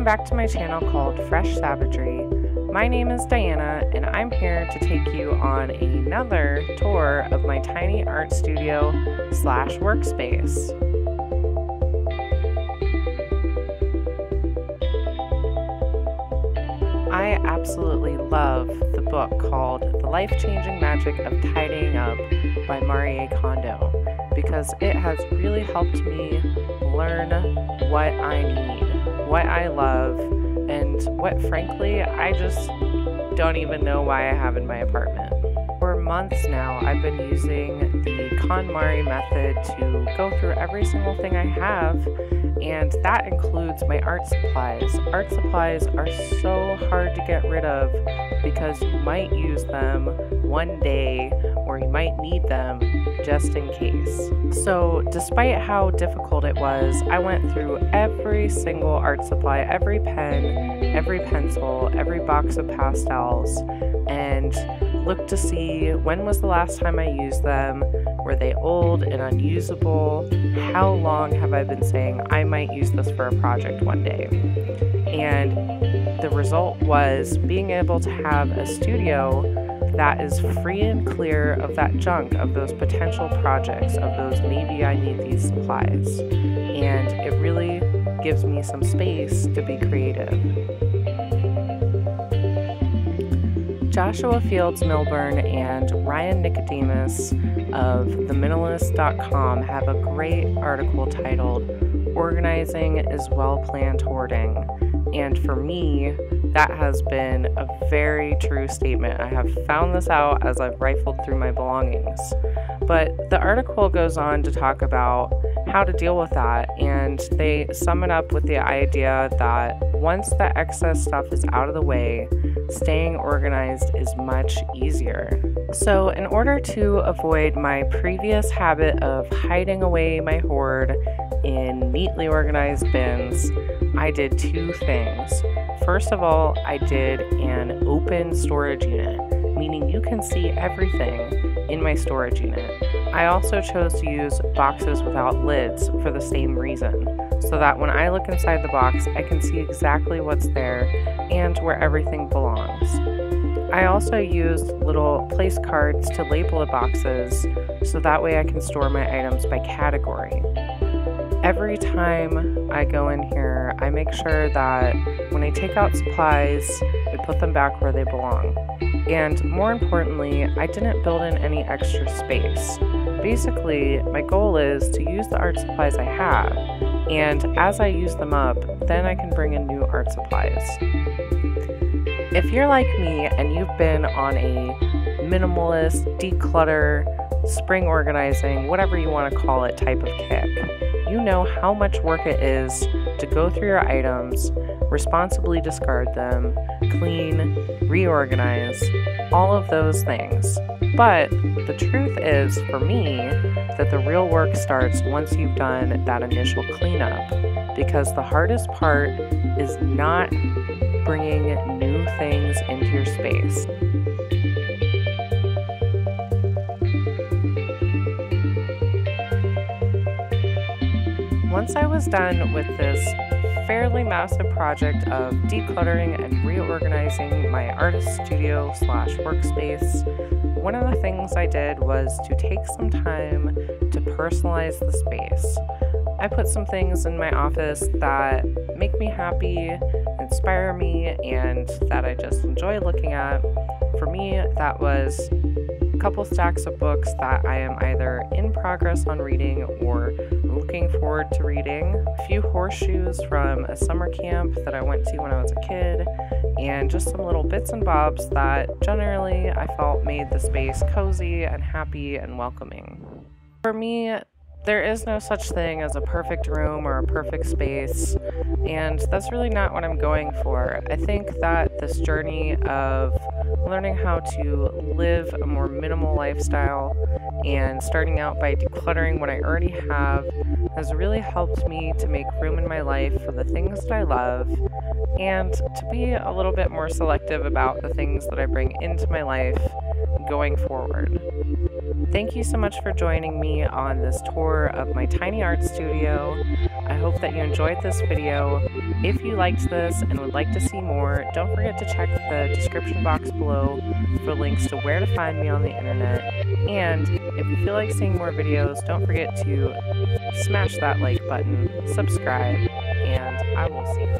back to my channel called Fresh Savagery. My name is Diana and I'm here to take you on another tour of my tiny art studio slash workspace. I absolutely love the book called The Life-Changing Magic of Tidying Up by Marie Kondo because it has really helped me learn what I need, what I love, and what frankly I just don't even know why I have in my apartment. For months now I've been using the KonMari method to go through every single thing I have, and that includes my art supplies. Art supplies are so hard to get rid of because you might use them one day or you might need them just in case. So despite how difficult it was, I went through every single art supply, every pen, every pencil, every box of pastels, and looked to see when was the last time I used them, were they old and unusable, how long have I been saying I might use this for a project one day. And the result was being able to have a studio that is free and clear of that junk, of those potential projects, of those maybe I need these supplies. And it really gives me some space to be creative. Joshua Fields Milburn and Ryan Nicodemus of theminimalist.com have a great article titled Organizing is Well-Planned Hoarding. And for me, that has been a very true statement. I have found this out as I've rifled through my belongings. But the article goes on to talk about how to deal with that, and they sum it up with the idea that once the excess stuff is out of the way, staying organized is much easier. So in order to avoid my previous habit of hiding away my hoard in neatly organized bins, I did two things. First of all, I did an open storage unit, meaning you can see everything in my storage unit. I also chose to use boxes without lids for the same reason, so that when I look inside the box, I can see exactly what's there and where everything belongs. I also used little place cards to label the boxes, so that way I can store my items by category. Every time I go in here, I make sure that when I take out supplies, I put them back where they belong. And more importantly, I didn't build in any extra space. Basically, my goal is to use the art supplies I have, and as I use them up, then I can bring in new art supplies. If you're like me and you've been on a minimalist, declutter, spring organizing, whatever you want to call it type of kick, you know how much work it is to go through your items, responsibly discard them, clean, reorganize, all of those things. But the truth is, for me, that the real work starts once you've done that initial cleanup, because the hardest part is not bringing new things into your space. Once I was done with this fairly massive project of decluttering and reorganizing my artist studio slash workspace, one of the things I did was to take some time to personalize the space. I put some things in my office that make me happy, inspire me, and that I just enjoy looking at. For me, that was a couple stacks of books that I am either in progress on reading or looking forward to reading, a few horseshoes from a summer camp that I went to when I was a kid, and just some little bits and bobs that generally I felt made the space cozy and happy and welcoming. For me, there is no such thing as a perfect room or a perfect space, and that's really not what I'm going for. I think that this journey of learning how to live a more minimal lifestyle and starting out by decluttering what I already have has really helped me to make room in my life for the things that I love and to be a little bit more selective about the things that I bring into my life going forward. Thank you so much for joining me on this tour of my tiny art studio. I hope that you enjoyed this video. If you liked this and would like to see more, don't forget to check the description box below for links to where to find me on the internet. And if you feel like seeing more videos, don't forget to smash that like button, subscribe, and I will see you.